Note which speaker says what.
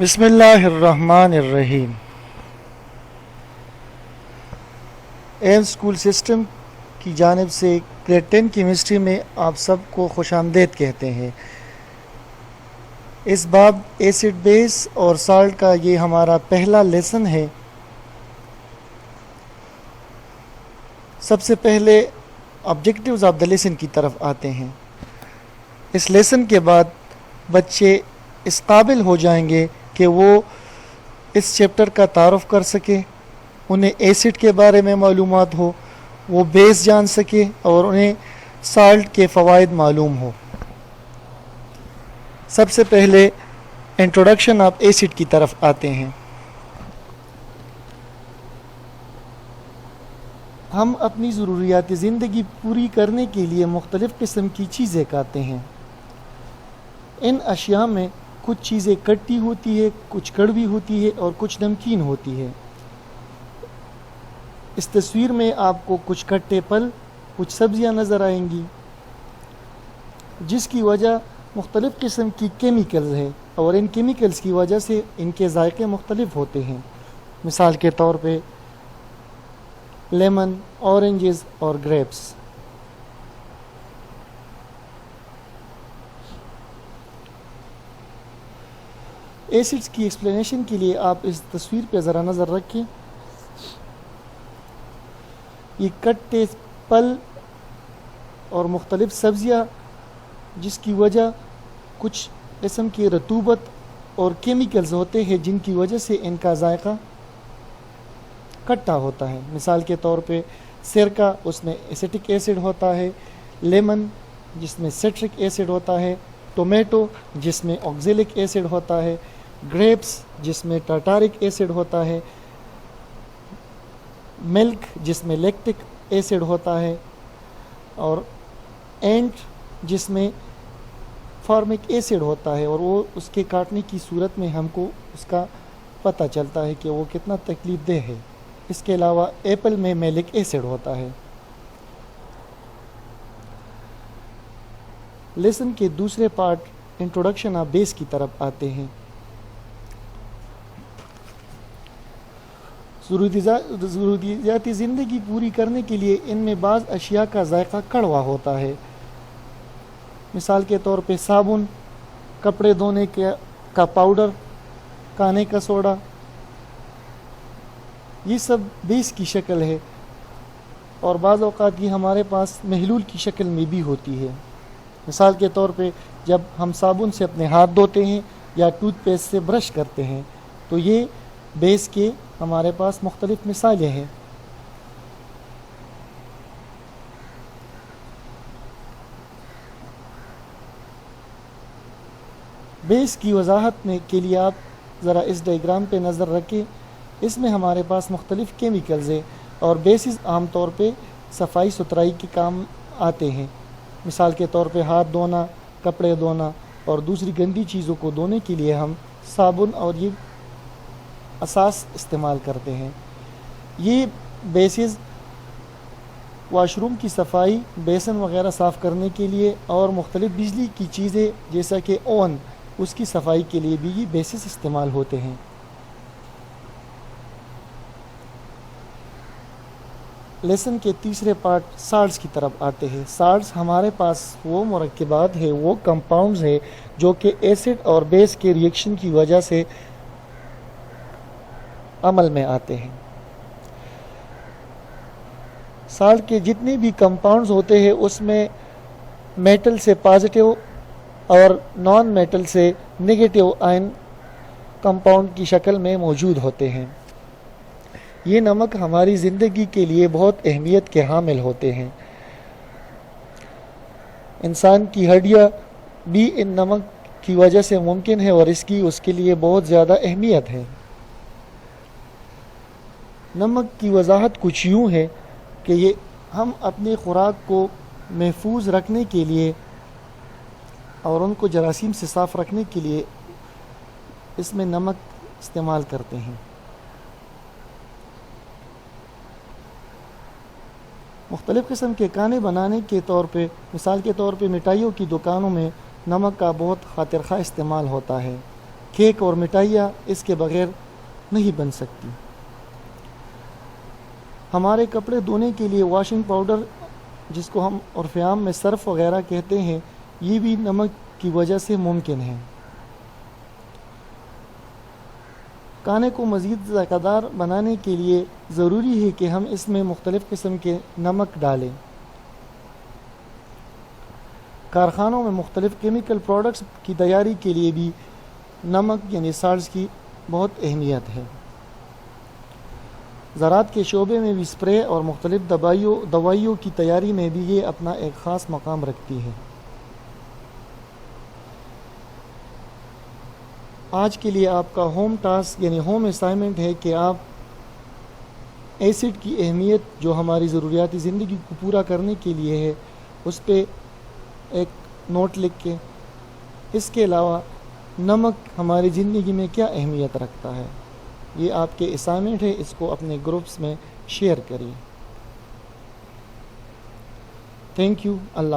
Speaker 1: بسم اللہ الرحمن الرحیم۔ ایم اسکول سسٹم کی جانب سے گریڈ 10 کیمسٹری میں آپ سب کو خوش آمدید کہتے ہیں۔ اس باب ایسڈ بیس اور سالٹ کا یہ ہمارا پہلا لیسن ہے۔ سب سے پہلے آبجیکٹیوز آف دا لیسن کی طرف آتے ہیں۔ اس لیسن کے بعد بچے اس قابل ہو جائیں گے کہ وہ اس چیپٹر کا تعارف کر سکے، انہیں ایسڈ کے بارے میں معلومات ہو، وہ بیس جان سکے اور انہیں سالٹ کے فوائد معلوم ہو۔ سب سے پہلے انٹروڈکشن آف ایسڈ کی طرف آتے ہیں۔ ہم اپنی ضروریات زندگی پوری کرنے کے لیے مختلف قسم کی چیزیں کھاتے ہیں۔ ان اشیاء میں کچھ چیزیں کھٹی ہوتی ہے، کچھ کڑوی ہوتی ہے اور کچھ نمکین ہوتی ہے۔ اس تصویر میں آپ کو کچھ کھٹے پھل، کچھ سبزیاں نظر آئیں گی، جس کی وجہ مختلف قسم کی کیمیکلز ہے اور ان کیمیکلز کی وجہ سے ان کے ذائقے مختلف ہوتے ہیں۔ مثال کے طور پہ لیمن، اورنجز اور گریپس۔ ایسڈز کی ایکسپلینیشن کے لیے آپ اس تصویر پہ ذرا نظر رکھیں۔ یہ کٹے پھل اور مختلف سبزیاں، جس کی وجہ کچھ قسم کی رطوبت اور کیمیکلز ہوتے ہیں جن کی وجہ سے ان کا ذائقہ کھٹا ہوتا ہے۔ مثال کے طور پہ سرکہ، اس میں ایسیٹک ایسڈ ہوتا ہے، لیمن جس میں سٹرک ایسڈ ہوتا ہے، ٹومیٹو جس میں آکزیلک ایسڈ ہوتا ہے، گریپس جس میں ٹارٹارک ایسڈ ہوتا ہے، ملک جس میں لیکٹک ایسڈ ہوتا ہے، اور اینٹ جس میں فارمک ایسڈ ہوتا ہے، اور وہ اس کے کاٹنے کی صورت میں ہم کو اس کا پتہ چلتا ہے کہ وہ کتنا تکلیف دہ ہے۔ اس کے علاوہ ایپل میں میلک ایسڈ ہوتا ہے۔ لیسن کے دوسرے پارٹ انٹروڈکشن آف بیس کی طرف آتے ہیں۔ ضروریات زندگی پوری کرنے کے لیے ان میں بعض اشیاء کا ذائقہ کڑوا ہوتا ہے۔ مثال کے طور پہ صابن، کپڑے دھونے کا پاؤڈر، کھانے کا سوڈا، یہ سب بیس کی شکل ہے اور بعض اوقات یہ ہمارے پاس محلول کی شکل میں بھی ہوتی ہے۔ مثال کے طور پہ جب ہم صابن سے اپنے ہاتھ دھوتے ہیں یا ٹوتھ پیسٹ سے برش کرتے ہیں تو یہ بیس کے ہمارے پاس مختلف مثالیں ہیں۔ بیس کی وضاحت کے لیے آپ ذرا اس ڈائیگرام پہ نظر رکھیں۔ اس میں ہمارے پاس مختلف کیمیکلز ہیں اور بیسز عام طور پہ صفائی ستھرائی کے کام آتے ہیں۔ مثال کے طور پہ ہاتھ دھونا، کپڑے دھونا اور دوسری گندی چیزوں کو دھونے کے لیے ہم صابن اور یہ اساس استعمال کرتے ہیں۔ یہ بیسز واش روم کی صفائی، بیسن وغیرہ صاف کرنے کے لیے اور مختلف بجلی کی چیزیں جیسا کہ اوون، اس کی صفائی کے لیے بھی یہ بیسز استعمال ہوتے ہیں۔ لیسن کے تیسرے پارٹ سالٹس کی طرف آتے ہیں۔ سالٹس ہمارے پاس وہ مرکبات ہیں، وہ کمپاؤنڈز ہیں جو کہ ایسڈ اور بیس کے ریئیکشن کی وجہ سے عمل میں آتے ہیں۔ سالٹ کے جتنے بھی کمپاؤنڈز ہوتے ہیں اس میں میٹل سے پازیٹیو اور نان میٹل سے نیگیٹیو آئن کمپاؤنڈ کی شکل میں موجود ہوتے ہیں۔ یہ نمک ہماری زندگی کے لیے بہت اہمیت کے حامل ہوتے ہیں۔ انسان کی ہڈیاں بھی ان نمک کی وجہ سے ممکن ہے اور اس کے لیے بہت زیادہ اہمیت ہے۔ نمک کی وضاحت کچھ یوں ہے کہ یہ ہم اپنی خوراک کو محفوظ رکھنے کے لیے اور ان کو جراثیم سے صاف رکھنے کے لیے اس میں نمک استعمال کرتے ہیں۔ مختلف قسم کے کھانے بنانے کے طور پہ، مثال کے طور پہ مٹھائیوں کی دکانوں میں نمک کا بہت خاطر خواہ استعمال ہوتا ہے۔ کیک اور مٹھائیاں اس کے بغیر نہیں بن سکتی۔ ہمارے کپڑے دھونے کے لیے واشنگ پاؤڈر، جس کو ہم عرف عام میں سرف وغیرہ کہتے ہیں، یہ بھی نمک کی وجہ سے ممکن ہے۔ کھانے کو مزید ذائقہ دار بنانے کے لیے ضروری ہے کہ ہم اس میں مختلف قسم کے نمک ڈالیں۔ کارخانوں میں مختلف کیمیکل پروڈکٹس کی تیاری کے لیے بھی نمک یعنی سالٹس کی بہت اہمیت ہے۔ زراعت کے شعبے میں بھی اسپرے اور مختلف دوائیوں کی تیاری میں بھی یہ اپنا ایک خاص مقام رکھتی ہے۔ آج کے لیے آپ کا ہوم ٹاسک یعنی ہوم اسائنمنٹ ہے کہ آپ ایسڈ کی اہمیت جو ہماری ضروریاتی زندگی کو پورا کرنے کے لیے ہے اس پہ ایک نوٹ لکھ کے، اس کے علاوہ نمک ہماری زندگی میں کیا اہمیت رکھتا ہے، یہ آپ کے اسائنمنٹ ہے، اس کو اپنے گروپس میں شیئر کریے۔ Thank you, Allah